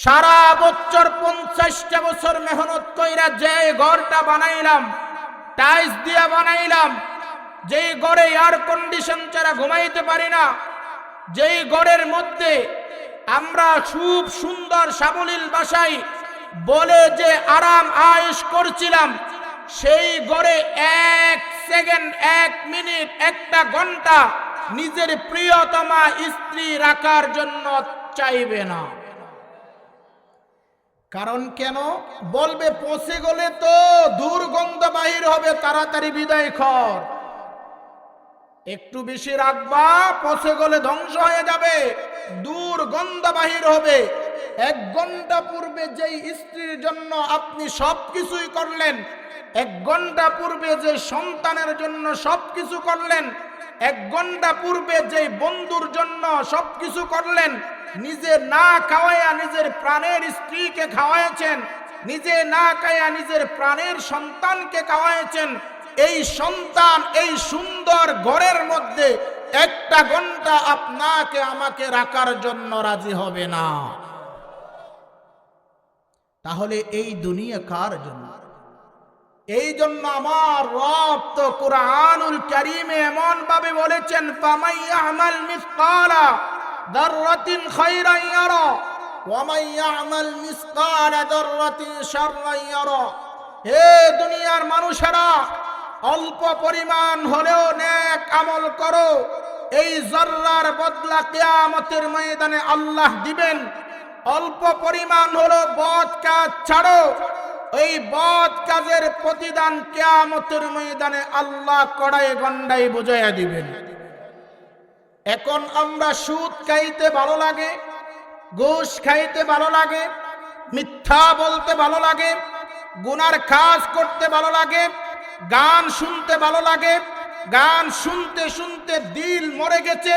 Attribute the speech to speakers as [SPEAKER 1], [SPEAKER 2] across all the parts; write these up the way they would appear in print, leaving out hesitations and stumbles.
[SPEAKER 1] সারা বছর 50টা বছর মেহনত কইরা যে ঘরটা বানাইলাম, টাইলস দিয়া বানাইলাম, যেই ঘরে এয়ার কন্ডিশন ছাড়া ঘুমাইতে পারি না, যেই ঘরের মধ্যে আমরা খুব সুন্দর সাবলীল ভাষায় বলে যে আরাম আয়েশ করছিলাম, সেই ঘরে 1 সেকেন্ড, 1 মিনিট, 1টা ঘন্টা নিজের প্রিয়তমা স্ত্রী রাখার জন্য চাইবে না। কারণ কেন বলবে? পচে গেলে তো দুর্গন্ধ বাহির হবে, তাড়াতাড়ি বিদায় কর। একটু বেশি রাখবা, পচে গেলে ধ্বংস হয়ে যাবে, দুর্গন্ধ বাহির হবে। 1 ঘন্টা পূর্বে যেই স্ত্রীর জন্য আপনি সবকিছুই করলেন, 1 ঘন্টা পূর্বে যে সন্তানের জন্য সবকিছু করলেন, 1 ঘন্টা পূর্বে যেই বন্ধুর জন্য সবকিছু করলেন, নিজে না খাওয়াইয়া নিজের প্রাণের স্ত্রীকে খাওয়াইছেন, নিজে না খাইয়া নিজের প্রাণের সন্তানকে খাওয়াইছেন, এই সন্তান এই সুন্দর ঘরের মধ্যে 1টা ঘন্টা আপনাকে আমাকে রাখার জন্য রাজি হবে না। তাহলে এই দুনিয়া কার জন্য? এই জন্য আমার রব তো কুরআনুল কারীমে এমন ভাবে বলেছেন, ফামাইয়ামাল মিসকালা যাররাতিন খায়রান ইয়ারা ওয়া মাইয়ামাল মিসকালা যাররাতিন শাররান ইয়ারা। হে দুনিয়ার মানুষেরা, অল্প পরিমাণ হলেও নেক আমল করো, এই জর্রার বদলা কিয়ামতের ময়দানে আল্লাহ দিবেন। অল্প পরিমাণ হলো বদ কাজ ছাড়ো, এই বদ কাজের প্রতিদান কিয়ামতের ময়দানে আল্লাহ কড়াই গন্ডাই বুঝাইয়া দিবেন। এখন আমরা সুদ খাইতে ভালো লাগে, ঘুষ খাইতে ভালো লাগে, মিথ্যা বলতে ভালো লাগে, গুনার কাজ করতে ভালো লাগে, গান শুনতে ভালো লাগে। গান শুনতে শুনতে দিল মরে গেছে,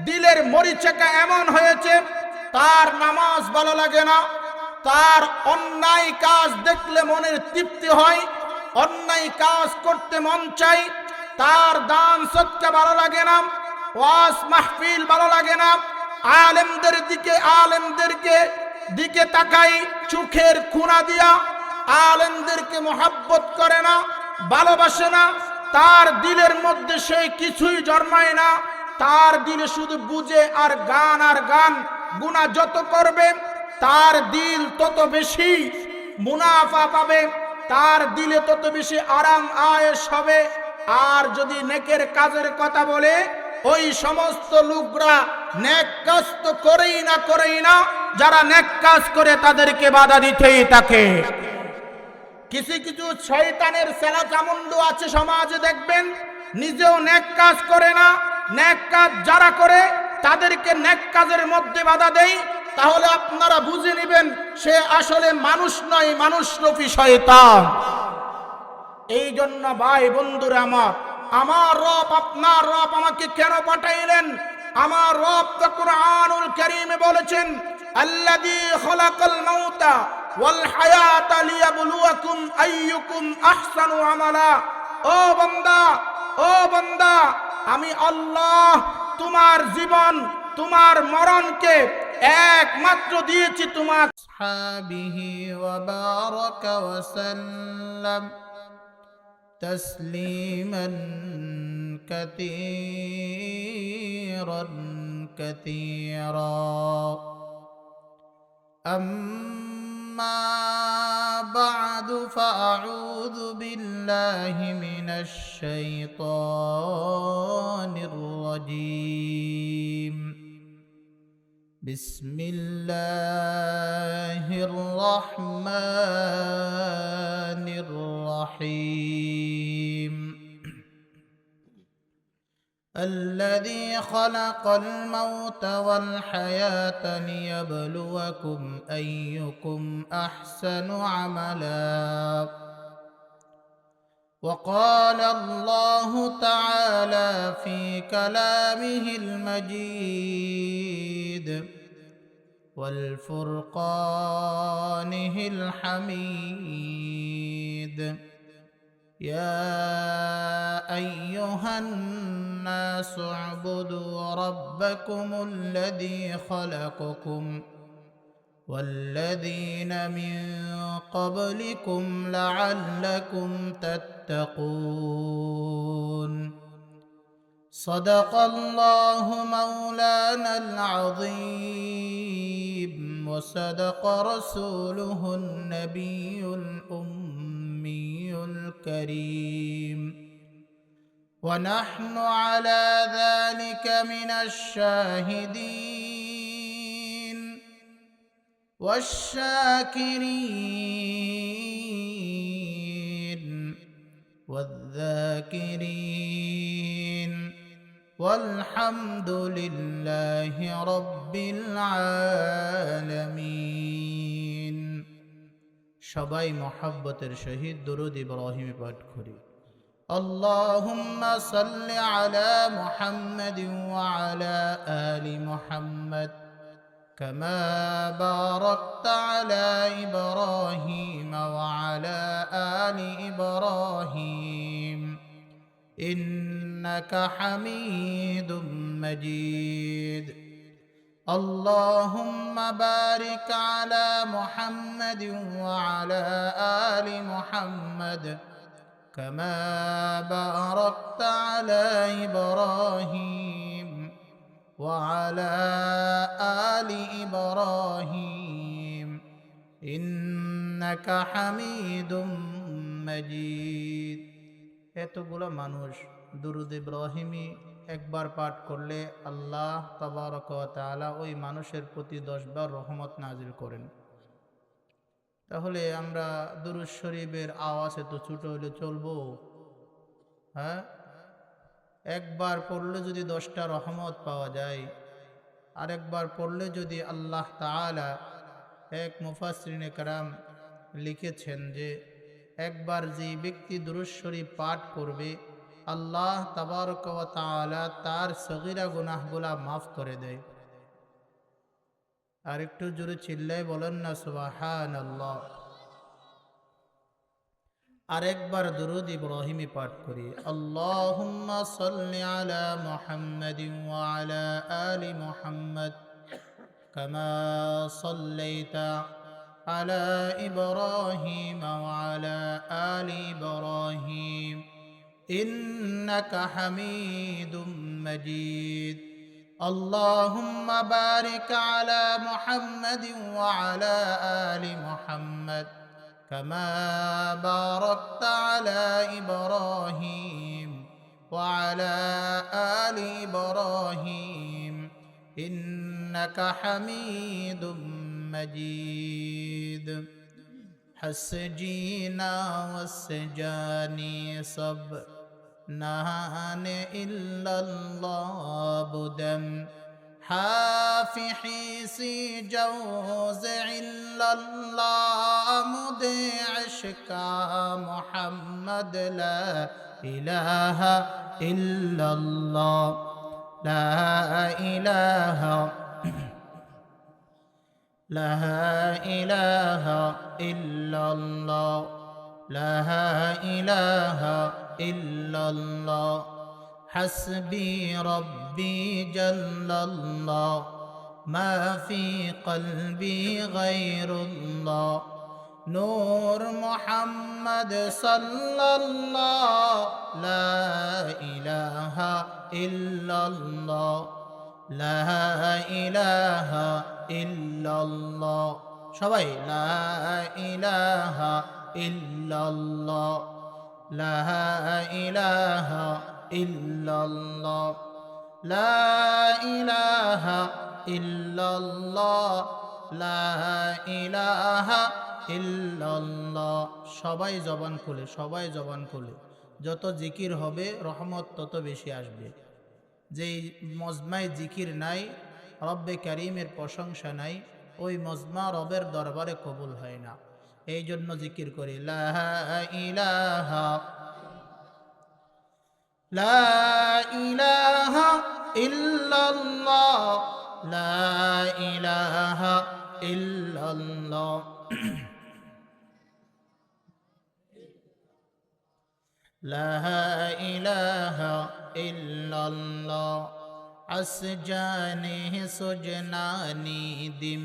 [SPEAKER 1] দিলের মরিচাকা এমন হয়েছে, তার নামাজ ভালো লাগে না, তার অন্যায় কাজ দেখলে মনের তৃপ্তি হয়, অন্যায় কাজ করতে মন চাই, তার দান সদকা ভালো লাগে না, ওয়াজ মাহফিল ভালো লাগে না, আলেমদেরকে দিকে তাকাই চোখের খুনা দিয়া, আলেমদেরকে মোহাব্বত করে না, ভালোবাসে না, তার দিলের মধ্যে সে কিছুই জন্মায় না, তার দিলে শুধু বুঝে আর গান। গুনাহ যত করবে তার দিল তত বেশি মুনাফা পাবে, তার দিলে তত বেশি আরাম আয়েশ হবে। আর যদি নেকের কাজের কথা বলে, ওই সমস্ত লোকরা নেক কাজ তো করেই না, যারা নেক কাজ করে তাদেরকে বাধা দিতেই থাকে। কিছু শয়তানের সেলা চামুন্ডু আছে সমাজে, দেখবেন নিজেও নেক কাজ করে না, নেক কাজ যারা করে তাদেরকে নেক কাজের মধ্যে বাধা দেয়। তাহলে আপনারা বুঝে নেবেন সে আসলে মানুষ নয়, মানুষরূপী শয়তান। এই জন্য ভাই বন্ধুরা আমার রব, আপনার রব আমাকে কেন পাঠাইলেন? আমার রব তো কুরআনুল কারীমে বলেছেন, আল্লাযী খালাকাল মাউতা ওয়াল হায়াতা লিয়াবলুয়াকুম আইয়ুকুম আহসানু আমালা। ও বান্দা, আমি আল্লাহ তোমার জীবন, তোমার মরণকে একমাত্র দিয়েছি তোমার সাহাবিহি ওয়া বারাকা ওয়া সাল্লাম তাসলিমান কাতীরা। أما بعد فأعوذ بالله من الشيطان الرجيم. بسم الله الرحمن الرحيم. الذي خلق الموت والحياة ليبلوكم أيكم أحسن عملا. وقال الله تعالى في كلامه المجيد والفرقانه الحميد: يا أيها الناس اعبدوا ربكم الذي خلقكم والذين من قبلكم لعلكم تتقون صدق الله مولانا العظيم وصدق رسوله النبي الأمي الكريم ونحن على ذلك من الشاهدين والشاكرين والذاكرين والحمد لله رب العالمين সবাই মহব্বতের সহিত দরুদ ইব্রাহিম পাঠ করি اللهم صل على محمد وعلى آل محمد كما باركت على إبراهيم وعلى آل إبراهيم إنك حميد مجيد اللهم بارك على محمد وعلى آل محمد كما باركت على إبراهيم وعلى آل إبراهيم إنك حميد مجيد এতগুলো মানুষ দুরুদ ইব্রাহিমি একবার পাঠ করলে আল্লাহ তাবারক ওয়া তাআলা ওই মানুষের প্রতি 10 বার রহমত নাজিল করেন। তাহলে আমরা দুরুদ শরীফের আওয়াজ এত ছোট হলে চলবো? হ্যাঁ, একবার পড়লে যদি 10টা রহমত পাওয়া যায়, আরেকবার পড়লে যদি আল্লাহ তাআলা, এক মুফাসসিরিনে কেরাম লিখেছেন যে একবার যে ব্যক্তি দুরূদ শরীফ পাঠ করবে আল্লাহ তাবারক ওয়া তাআলা তার সগীরা গুনাহগুলা মাফ করে দেয়। আর একটু জোরে চিল্লায় বলেন না সুবহানাল্লাহ। আরেকবার দুরূদ ইব্রাহিমি পাঠ করি আল্লাহুম্মা সাল্লি আলা মুহাম্মাদিন ওয়া আলা আলি মুহাম্মাদ কামা সাল্লাইতা আলা ইব্রাহিম ওয়া আলা আলি ইব্রাহিম ইন্নাকা হামিদুম মাজিদ اللهم بارك على محمد وعلى آل محمد كما باركت على إبراهيم وعلى آل إبراهيم إنك حميد مجيد حسجينا والسجاني صب نهان إلا الله بدم حافي حيسي جوز إلا الله مدي عشقا محمد لا إله إلا الله لا إله لا إله إلا الله لا إله إلا الله حسبي ربي جل الله ما في قلبي غير الله نور محمد صلى الله لا إله إلا الله لا إله إلا الله সবাই لا إله إلا الله لا إله إلا الله لا إله إلا الله لا إله إلا الله সবাই জবান খুলে, সবাই জবান খুলে। যত জিকির হবে রহমত তত বেশি আসবে। যেই মজমায় জিকির নাই, রব্বে কারীমের প্রশংসা নাই, ওই মজমা রবের দরবারে কবুল হয় না। এই জন্য জিকির করি লা ইলাহা লা ইলাহা ইল্লাল্লাহ লা ইলাহা ইল্লাল্লাহ লা ইলাহা ইল্লাল্লাহ আসজানি সুজনানি দিম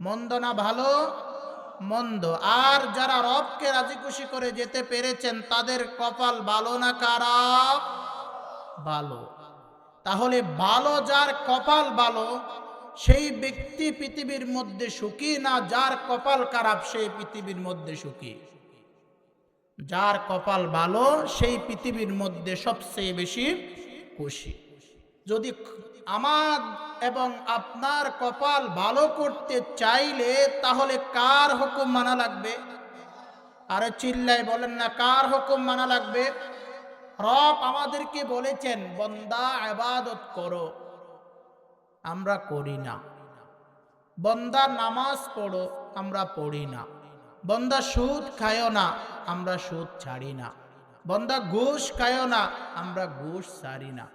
[SPEAKER 1] মন্দ না ভালো? মন্দ। আর যারা রবকে রাজি খুশি করে যেতে পেরেছেন তাদের কপাল ভালো না খারাপ? ভালো। তাহলে ভালো যার কপাল ভালো সেই ব্যক্তি পৃথিবীর মধ্যে সুখী, না যার কপাল খারাপ সেই পৃথিবীর মধ্যে সুখী? যার কপাল ভালো সেই পৃথিবীর মধ্যে সবচেয়ে বেশি খুশি। যদি আমার এবং আপনার কপাল ভালো করতে চাইলে তাহলে কার হুকুম মানা লাগবে? আরে চিল্লাই বলেন না, কার হুকুম মানা লাগবে? রব আমাদেরকে বলেছেন বান্দা ইবাদত করো, আমরা করি না। বান্দা নামাজ পড়ো, আমরা পড়ি না। বান্দা সুদ খায়ও না, আমরা সুদ ছাড়ি না। বান্দা ঘুষ খায়ও না, আমরা ঘুষ ছাড়ি না।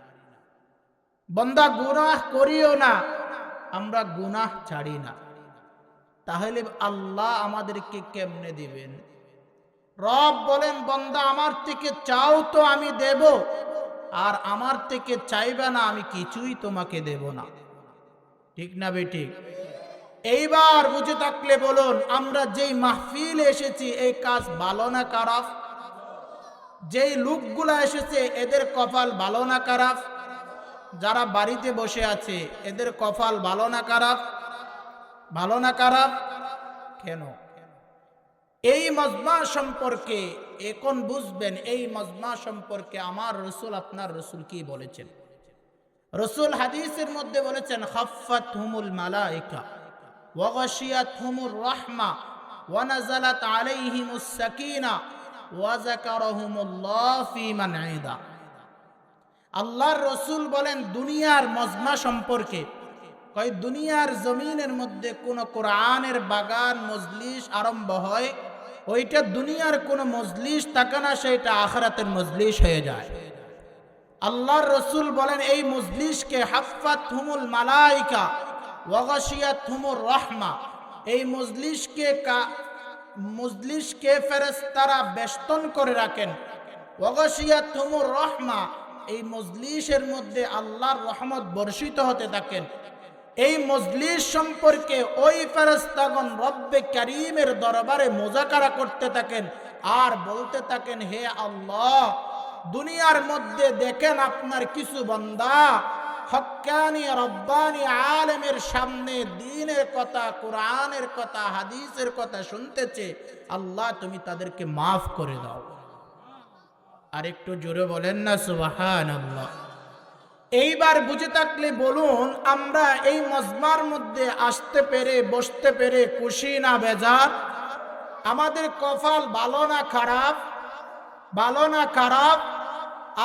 [SPEAKER 1] বান্দা গুনাহ করিও না, আমরা গুনাহ ছাড়ি না। তাহলে আল্লাহ আমাদেরকে কেমনে দিবেন? রব বলেন বান্দা আমার থেকে চাও তো আমি দেব, আর আমার থেকে চাইবে না আমি কিছুই তোমাকে দেব না। ঠিক না বেঠিক? এইবার বুঝে থাকলে বলুন, আমরা যেই মাহফিলে এসেছি এই কাজ ভালো না খারাপ? যেই লোকগুলা এসেছে এদের কপাল ভালো না খারাপ? যারা বাড়িতে বসে আছে এদের কপাল ভালো না খারাপ? ভালো না খারাপ? কেন? এই মজমা সম্পর্কে এখন বুঝবেন, এই মজমা সম্পর্কে আমার রসুল আপনার রসুল কি বলেছেন। রসুল হাদিসের মধ্যে বলেছেন খাফফাতহুমুল মালাইকা ওয়া গাশিয়াতহুমুর রাহমা ওয়া নাযালাত আলাইহিমুস সাকিনা ওয়া যাকারাহুমুল্লাহ ফী মান ইনদা। আল্লাহর রসুল বলেন দুনিয়ার মজমা সম্পর্কে, কয় দুনিয়ার জমিনের মধ্যে কোন কোরআনের বাগান মজলিস আরম্ভ হয়, ওইটা দুনিয়ার কোন মজলিস থাকে না, সেটা আখিরাতের মজলিস হয়ে যায়। আল্লাহর রসুল বলেন এই মজলিসকে হাফফাতহুমুল মালাইকা ওয়া গাশিয়াতহুমুর রাহমা, এই মজলিসকে ফেরেশতারা বেষ্টন করে রাখেন। ওয়া গাশিয়াতহুমুর রাহমা, এই মজলিসের মধ্যে আল্লাহর রহমত বর্ষিত হতে থাকেন। এই মজলিস সম্পর্কে ওই ফেরেশতাগণ রব্বে কারীমের দরবারে মুযাকারা করতে থাকেন আর বলতে থাকেন, হে আল্লাহ, দুনিয়ার মধ্যে দেখেন আপনার কিছু বান্দা হক্কানি রব্বানি আলেমের সামনে দ্বীনের কথা, কোরআনের কথা, হাদিসের কথা শুনতেছে, আল্লাহ তুমি তাদেরকে মাফ করে দাও। আর একটু জোরে বলেন না সুবহানাল্লাহ। এইবার বুঝে থাকলে বলুন, আমরা এই মজমার মধ্যে আসতে পেরে বসতে পেরে খুশি না বেজার? আমাদের কপাল ভালো না খারাপ? ভালো না খারাপ?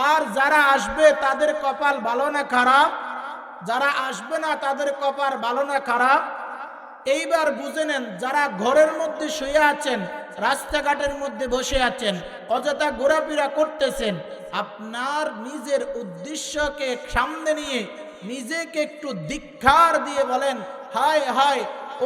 [SPEAKER 1] আর যারা আসবে তাদের কপাল ভালো না খারাপ? যারা আসবে না তাদের কপাল ভালো না খারাপ? এইবার বুঝে নেন, যারা ঘরের মধ্যে শুয়ে আছেন, রাস্তাঘাটের মধ্যে বসে আছেন, অযথা ঘোরাফেরা করতেছেন, আপনার নিজের উদ্দেশ্যকে সামনে নিয়ে নিজেকে একটু ধিক্কার দিয়ে বলেন, হায় হায়,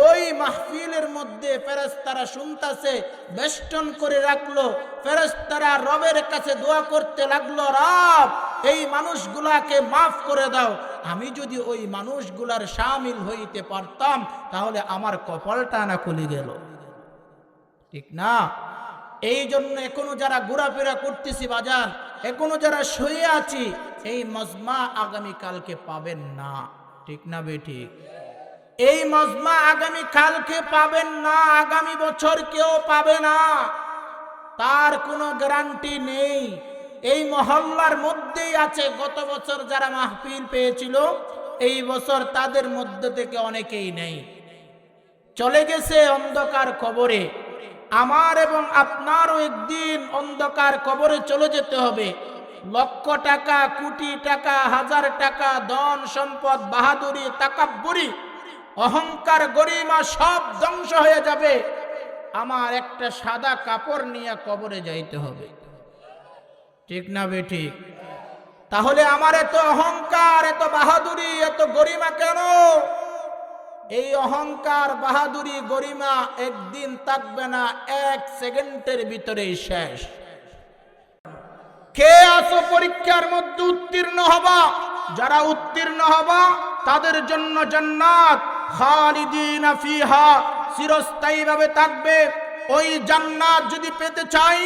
[SPEAKER 1] ওই মাহফিলের মধ্যে ফেরেশতারা শুনতাছে, বেষ্টন করে রাখলো, ফেরেশতারা রবের কাছে দোয়া করতে লাগলো, রব এই মানুষগুলাকে মাফ করে দাও। আমি যদি ওই মানুষগুলার শামিল হইতে পারতাম তাহলে আমার কপালটা না খুলে গেল। ঠিক না? এই জন্য এখনো যারা ঘোরাফেরা করতেছি বাজার, এখনো যারা শুয়ে আছি, এই মজমা আগামী কালকে পাবেন না। ঠিক না বেঠিক? এই মজমা আগামী কালকে পাবেন না, আগামী বছর কেউ পাবে না, তার কোনো গ্যারান্টি নেই। এই মহল্লার মধ্যেই আছে গত বছর যারা মাহফিল পেয়েছিল, এই বছর তাদের মধ্যে থেকে অনেকেই নেই, চলে গেছে অন্ধকার কবরে। আমার এবং আপনারও একদিন অন্ধকার কবরে চলে যেতে হবে। লক্ষ টাকা, কোটি টাকা, হাজার টাকা, ধন সম্পদ, বাহাদুরি, তাকাব্বুরি, অহংকার, গরিমা সব ধ্বংস হয়ে যাবে। আমার একটা সাদা কাপড় নিয়ে কবরে যাইতে হবে। ঠিক না বেঠিক? তাহলে আমার এত অহংকার, এত বাহাদুরি, এত গরিমা কেন? এই অহংকার, বাহাদুরি, গরিমা একদিন থাকবে না, এক সেকেন্ডের ভিতরেই শেষ। কে আছো পরীক্ষার মধ্যে উত্তীর্ণ হবা? যারা উত্তীর্ণ হবা তাদের জন্য জান্নাত, খালিদিনা ফিহা, চিরস্থায়ীভাবে থাকবে। ওই জান্নাত যদি পেতে চাই,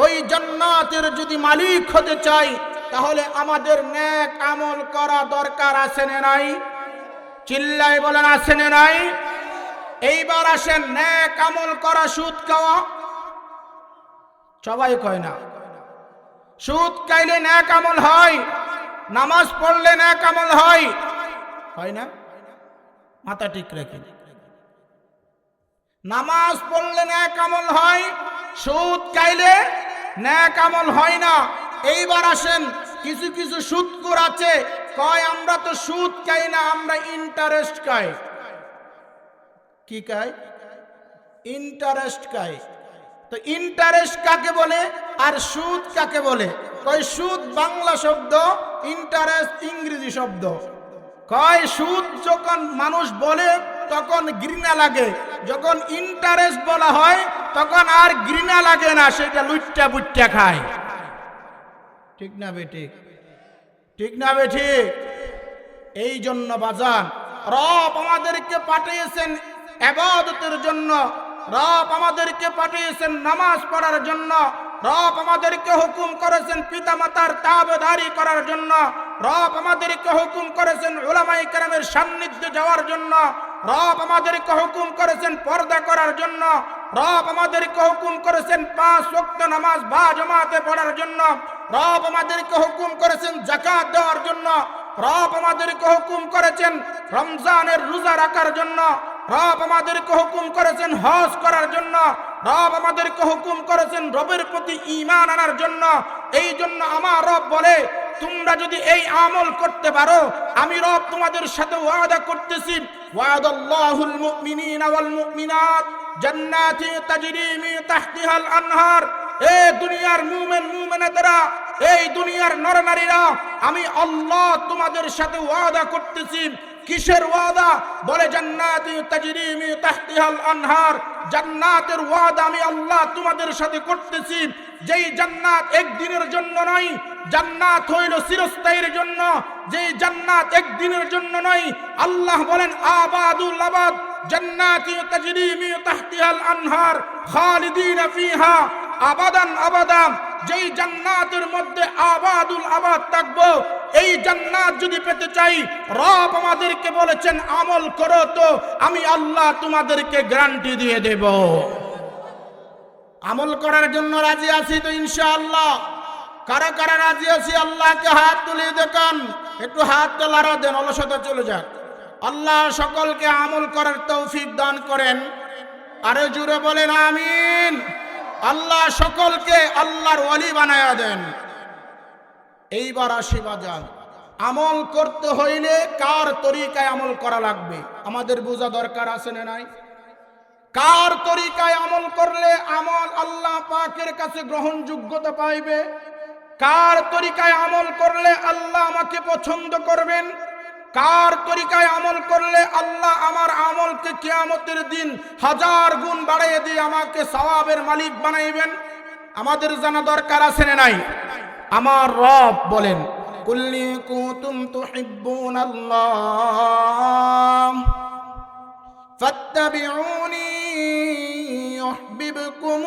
[SPEAKER 1] ওই জান্নাতের যদি মালিক হতে চাই, তাহলে আমাদের নেক আমল করা দরকার আছে না নাই? চিল্লায় বলেন আছে না নাই? এইবার আসেন, নেক আমল করা সুদ খাওয়া, সবাই কয় না। সুদ খাইলে নেক আমল হয়, নামাজ পড়লে নেক আমল হয়, হয় না? মাথা ঠিক রেখে, নামাজ পড়লে নেক আমল হয়, সুদ খাইলে নেক আমল হয় না। এইবার আসেন, কিছু কিছু সুদখোর আছে, কয় আমরা তো সুদ খাই না, আমরা ইন্টারেস্ট খাই। কি খাই? ইন্টারেস্ট খাই। তো ইন্টারেস্ট কাকে বলে আর সুদ কাকে বলে? কয় সুদ বাংলা শব্দ, ইন্টারেস্ট ইংরেজি শব্দ। কয় সুদ যখন মানুষ বলে তখন ঘৃণা লাগে, যখন ইন্টারেস্ট বলা হয় তখন আর ঘৃণা লাগে না, সেটা লুচ্চা বুচ্চা খায়। ঠিক না বেঠিক? ঠিক না বেঠিক? এই জন্য বাজান, রব আমাদেরকে পাঠিয়েছেন ইবাদতের জন্য, রব আমাদেরকে পাঠিয়েছেন নামাজ পড়ার জন্য, রব আমাদেরকে হুকুম করেছেন পিতামাতার তাবেদারি করার জন্য, রব আমাদেরকে হুকুম করেছেন উলামায়ে কেরামের সান্নিধ্যে যাওয়ার জন্য, রব আমাদেরকে হুকুম করেছেন পর্দা করার জন্য, রব আমাদেরকে হুকুম করেছেন 5 ওয়াক্ত নামাজ বা জামাতে পড়ার জন্য, রব আমাদেরকে হুকুম করেছেন যাকাত দেওয়ার জন্য, রব আমাদেরকে হুকুম করেছেন রমজানের রোজা রাখার জন্য, রব আমাদেরকে হুকুম করেছেন হজ করার জন্য, রব আমাদেরকে হুকুম করেছেন রবের প্রতি ঈমান আনার জন্য। এই জন্য আমার রব বলে, তোমরা যদি এই আমল করতে পারো, আমি রব তোমাদের সাথে ওয়াদা করতেছি, ওয়াদাল্লাহুল মুমিনিনা ওয়াল মুমিনাত জান্নাতি তাজরি মিন তাহতিহাল আনহার। এই দুনিয়ার মুমিন মুমিনাতেরা, এই দুনিয়ার নরনারীরা, আমি আল্লাহ তোমাদের সাথে ওয়াদা করতেছি। কিসের ওয়াদা? বলে জান্নাতি তাজরি মিন তাহতিহাল আনহার, জান্নাতের ওয়াদা আমি আল্লাহ তোমাদের সাথে করতেছি। যেই জান্নাত একদিনের জন্য নয়, জান্নাত হইল চিরস্থায়ীর জন্য। যেই জান্নাত একদিনের জন্য নয়, আল্লাহ বলেন আবাদুল আবাদ, জান্নাতি তাজরি মিন তাহতিহাল আনহার খালিদিনা ফিহা আবাদান আবাদান। যেই জান্নাতের মধ্যে আবাদুল আবাদ থাকবো, এই জান্নাত যদি পেতে চাই, রব আমাদেরকে বলেছেন আমল করো, তো আমি আল্লাহ তোমাদেরকে গ্যারান্টি দিয়ে দেব। আমল করার জন্য রাজি আছি তো ইনশাআল্লাহ? কারা কারা রাজি আছি আল্লাহকে হাত তুলে দেখান, একটু হাত তোলারা দেন, অলসতা চলে যাক। আল্লাহ সকলকে আমল করার তৌফিক দান করেন। আরো জোরে বলেন আমিন। আল্লাহ সকলকে আল্লাহর ওয়ালি বানায়া দেন। এইবার আসি বাজান, আমল করতে হইলে কার তরিকায় আমল করা লাগবে আমাদের বোঝা দরকার আছে না নাই? কার তরিকায় আমল করলে আমল আল্লাহ পাকের কাছে গ্রহণযোগ্যতা পাইবে? কার তরিকায় আমল করলে আল্লাহ আমাকে পছন্দ করবেন? কার তরিকায় আমল করলে আল্লাহ আমার আমলকে কিয়ামতের দিন 1000 গুণ বাড়িয়ে দিয়ে আমাকে সওয়াবের মালিক বানাইবেন? আমাদের জানা দরকার আছে না নাই? আমার রব বলেন, কুল্লি কুনতুম তুহিব্বুনাল্লাহ ফাত্তাবিউনি ইউহিব্বুকুমুল্লাহ।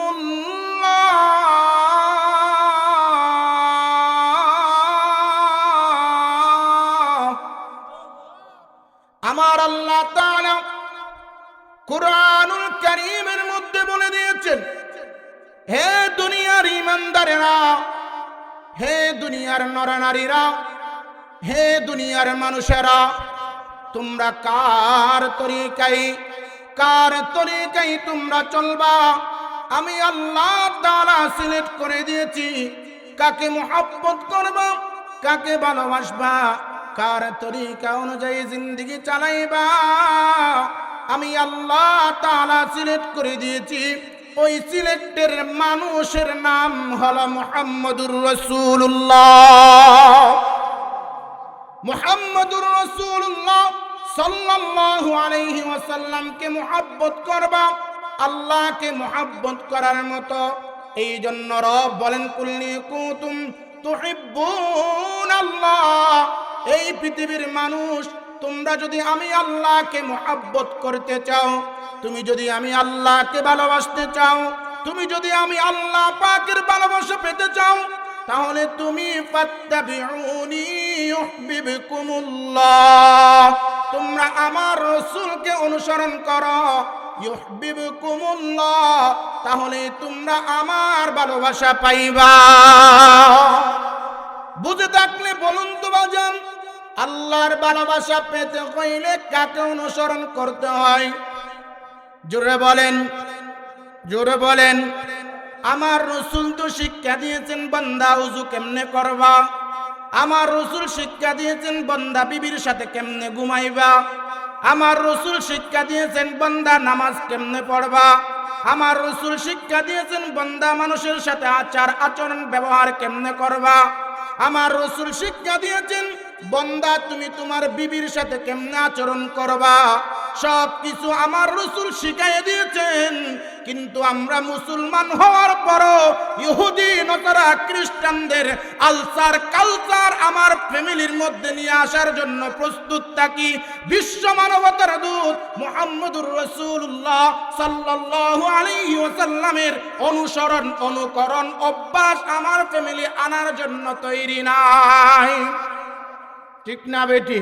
[SPEAKER 1] আমার আল্লাহ তাআলা কুরআনুল কারীমের মধ্যে বলে দিয়েছেন, হে দুনিয়ার ঈমানদারেরা, হে দুনিয়ার নরনারীরা, হে দুনিয়ার মানুষেরা, তোমরা কার তরিকায় তোমরা চলবা? আমি আল্লাহ তাআলা সিলেক্ট করে দিয়েছি কাকে মুহাব্বত করবা, কাকে ভালোবাসবা, কার তরিকা অনুযায়ী জিন্দেগি চালাইবা। আমি আল্লাহ তাআলা সিলেক্ট করে দিয়েছি। ওই সিলেক্টের মানুষের নাম হলো মুহাম্মদুর রাসূলুল্লাহ। মুহাম্মদুর রাসূলুল্লাহ সাল্লাল্লাহু আলাইহি ওয়াসাল্লামকে মুহাব্বত করবা, আল্লাহকে মুহাব্বত করার মতো। এই জন্য রব বলেন, কুল্লি কুনতুম তুহিব্বুনাল্লাহ। এই পৃথিবীর মানুষ তোমরা যদি আমি আল্লাহকে মুহাব্বত করতে চাও, তুমি যদি আমি আল্লাহকে ভালোবাসতে চাও, তুমি যদি আমি আল্লাহ পাকের ভালোবাসা পেতে চাও, তাহলে তুমি ফাত্তাবিউনি ইউহিব্বুকুমুল্লাহ, তোমরা আমার রাসূলকে অনুসরণ করো, ইউহিব্বুকুমুল্লাহ, তাহলে তোমরা আমার ভালোবাসা পাইবা। বুঝে থাকলে বলুন তো বাজান, আল্লাহর ভালোবাসা পেতে হইলে কাকে অনুসরণ করতে হয়? জোরে বলেন, জোরে বলেন। আমার রাসূল তো শিক্ষা দিয়েছেন বান্দা ওযু কেমনে করবা, আমার রাসূল শিক্ষা দিয়েছেন বান্দা বিবির সাথে কেমনে ঘুমাইবা, আমার রাসূল শিক্ষা দিয়েছেন বান্দা নামাজ কেমনে পড়বা, আমার রাসূল শিক্ষা দিয়েছেন বান্দা মানুষের সাথে আচার আচরণ ব্যবহার কেমনে করবা, আমার রাসূল শিক্ষা দিয়েছেন বান্দা তুমি তোমার বিবির সাথে কেমনে আচরণ করবা। সব কিছু আমার রাসূল শিখাইয়ে দিয়েছেন। কিন্তু আমরা মুসলমান হওয়ার পরও ইহুদি নসারা খ্রিস্টানদের আলচার কালচার আমার ফ্যামিলির মধ্যে নিয়ে আসার জন্য প্রস্তুত থাকি। বিশ্ব মানবতার দূত মুহাম্মদুর রাসূলুল্লাহ সাল্লাল্লাহু আলাইহি ওয়াসাল্লামের অনুসরণ অনুকরণ অভ্যাস আমার ফ্যামিলি আনার জন্য তৈরি নাই। ঠিক না বেটি?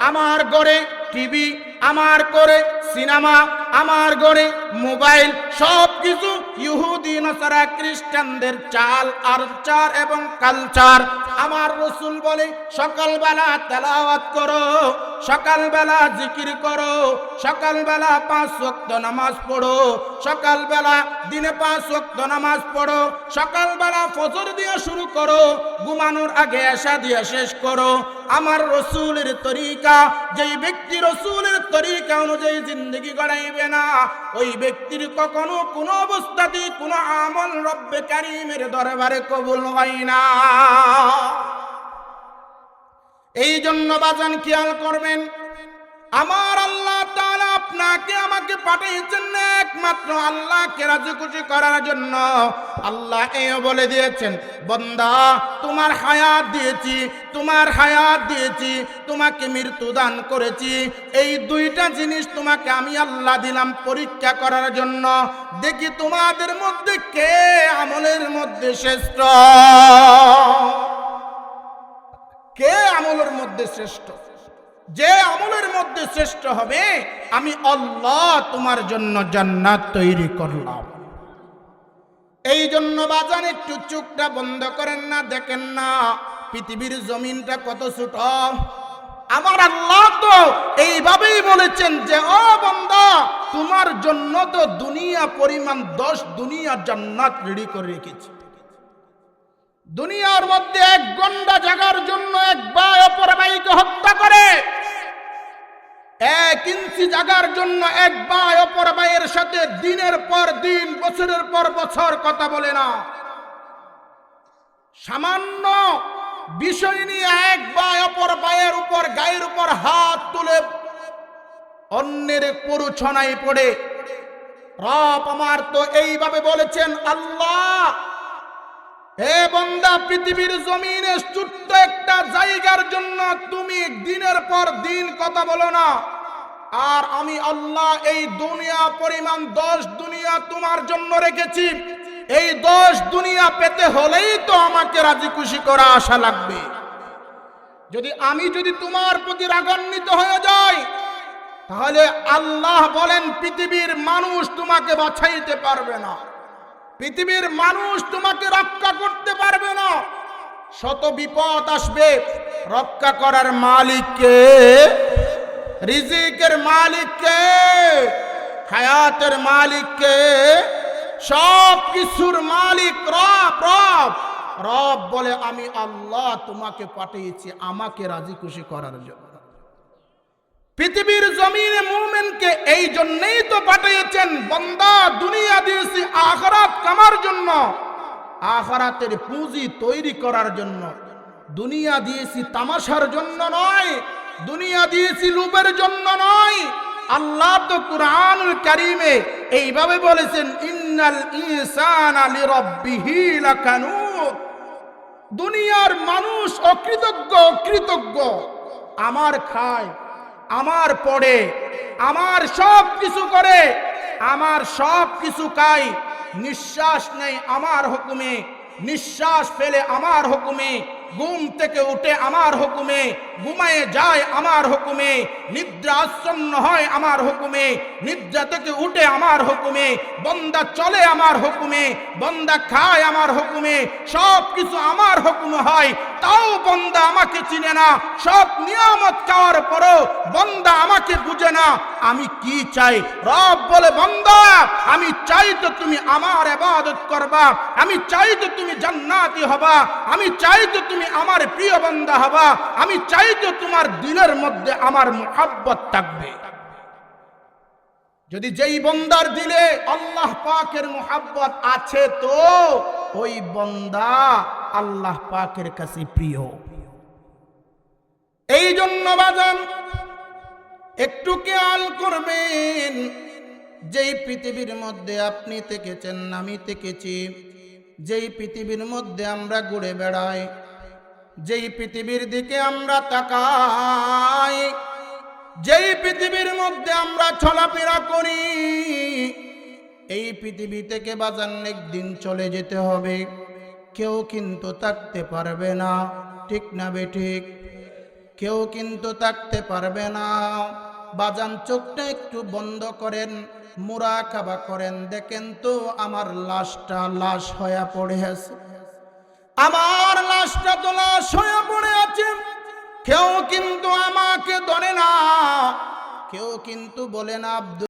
[SPEAKER 1] আমার ঘরে টিভি, আমার ঘরে সিনেমা, আমার ঘরে মোবাইল, সব কিছু ইহুদি নসারা খ্রিস্টানদের চাল আচার এবং কালচার। আমার রাসূল বলে সকালবেলা তেলাওয়াত করো, সকালবেলা জিকির করো, সকালবেলা 5 ওয়াক্ত নামাজ পড়ো, সকালবেলা দিনে 5 ওয়াক্ত নামাজ পড়ো, সকালবেলা ফজর দিয়ে শুরু করো, ঘুমানোর আগে এশা দিয়ে শেষ করো। আমার রাসূলের তরিকা, যেই ব্যক্তি রাসূলের তরিকা অনুযায়ী জিন্দেগি গড়াইবে না, ওই ব্যক্তির কখনো কোনো অবস্থাতেই কোনো আমল রব্বে কারীমের দরবারে কবুল হয় না। এই জন্য বাজান খেয়াল করবেন, আমার আল্লাহ তাআলা আপনাকে আমাকে পাঠিয়েছেন না একমাত্র আল্লাহকে রাজি খুশি করার জন্য। আল্লাহ এও বলে দিয়েছেন, বান্দা তোমার হায়াত দিয়েছি, তোমার হায়াত দিয়েছি, তোমাকে মৃত্যু দান করেছি, এই দুইটা জিনিস তোমাকে আমি আল্লাহ দিলাম পরীক্ষা করার জন্য। দেখি তোমাদের মধ্যে কে আমলের মধ্যে শ্রেষ্ঠ, কে আমলের মধ্যে শ্রেষ্ঠ। যে আমলের মধ্যে শ্রেষ্ঠ হবে, আমি আল্লাহ তোমার জন্য জান্নাত তৈরি করলাম। এই জন্য বাজান একটু চোখটা বন্ধ করেন না, দেখেন না পৃথিবীর জমিনটা কত ছোট। আমার আল্লাহ তো এইভাবেই বলেছেন যে ও বান্দা, তোমার জন্য তো দুনিয়া পরিমাণ 10 দুনিয়া জান্নাত রেডি করে রেখেছি। দুনিয়ার মধ্যে 1 ঘন্টা জাগার জন্য এক ভাই অপর ভাইকে হত্যা করে, 1 ইঞ্চি জাগার জন্য এক ভাই অপর ভাইয়ের সাথে দিনের পর দিন বছরের পর বছর কথা বলে না। সামান্য বিষয় নিয়ে এক ভাই অপর ভাইয়ের উপর গায়ের উপর হাত তুলে অন্যের প্ররোচনায় পড়ে। রব আমার তো এইভাবে বলেছেন, আল্লাহ হে বান্দা, পৃথিবীর জমিনে ছোট্ট একটা জায়গার জন্য তুমি দিনের পর দিন কথা বলো না, আর আমি আল্লাহ এই দুনিয়া পরিমাণ 10 দুনিয়া তোমার জন্য রেখেছি। এই 10 দুনিয়া পেতে হলেই তো আমাকে রাজি খুশি করা আশা লাগবে। যদি তোমার প্রতি রাগান্বিত হয়ে যায়, তাহলে আল্লাহ বলেন পৃথিবীর মানুষ তোমাকে বাঁচাইতে পারবে না, পৃথিবীর মানুষ তোমাকে রক্ষা করতে পারবে না। শত বিপদ আসবে, রক্ষা করার মালিক কে? রিজিকের মালিক কে? হায়াতের মালিক কে? সব কিছুর মালিক রব। রব রব বলে আমি আল্লাহ তোমাকে পাঠিয়েছি আমাকে রাজি খুশি করার জন্য। পৃথিবীর জমিনে মুমিনকে এই জন্যই তো পাঠিয়েছেন, বান্দা দুনিয়া দিয়েছি আখিরাত কামার জন্য, আখিরাতের পুঁজি তৈরি করার জন্য। দুনিয়া দিয়েছি তামাশার জন্য নয়, দুনিয়া দিয়েছি লোভের জন্য নয়। আল্লাহ তো কুরআনুল কারীমে এইভাবে বলেছেন, ইন্নাল ইনসানা লিরাব্বিহি লাকানুত। দুনিয়ার মানুষ অকৃতজ্ঞ, আমার খায় আমার পড়ে, আমার সব কিছু করে, আমার সব কিছু খায়, নিঃশ্বাস নেই আমার হুকুমে, নিঃশ্বাস ফেলে আমার হুকুমে, ঘুম থেকে উঠে আমার হুকুমে, ঘুমায়ে যায় আমার হুকুমে, নিদ্রা আচ্ছন্ন হয় আমার হুকুমে, নিদ্রা থেকে উঠে আমার হুকুমে, বান্দা চলে আমার হুকুমে, বান্দা খায় আমার হুকুমে, সব কিছু আমার হুকুমে হয়। তাও বান্দা আমাকে চিনে না, সব নিয়ামত খাওয়ার পরও বান্দা আমাকে বুঝে না। আমি কি চাই? রব বলে, বান্দা আমি চাই তো তুমি আমার ইবাদত করবা, আমি চাই তো তুমি জান্নাতি হবা, আমি চাই তো তুমি আমার প্রিয় বান্দা হবা, আমি চাই তো তোমার দিলের মধ্যে আমার মুহাব্বত থাকবে। যদি যেই বান্দার দিলে আল্লাহ পাকের মুহাব্বত আছে, তো ওই বান্দা আল্লাহ পাকের কাছে প্রিয়। এই জন্য বাজান একটু খেয়াল করবেন, যেই পৃথিবীর মধ্যে আপনি থেকেছেন, আমি থেকেছি, যেই পৃথিবীর মধ্যে আমরা ঘুরে বেড়াই, যেই পৃথিবীর দিকে আমরা তাকাই, যেই পৃথিবীর মধ্যে আমরা চলাফেরা করি, এই পৃথিবী থেকে বাজান একদিন চলে যেতে হবে। কেউ কিন্তু থাকতে পারবে না, ঠিক না বেঠিক? কেউ কিন্তু থাকতে পারবে না। বাজান চোখটা একটু বন্ধ করেন, মুরাকাবা করেন, দেখেন তো আমার লাশটা লাশ হয়ে পড়ে আছে, আমার লাশটা তো লাশ হয়ে পড়ে আছে। কেউ কিন্তু আমাকে ধরে না, কেউ কিন্তু বলে না আব্দুল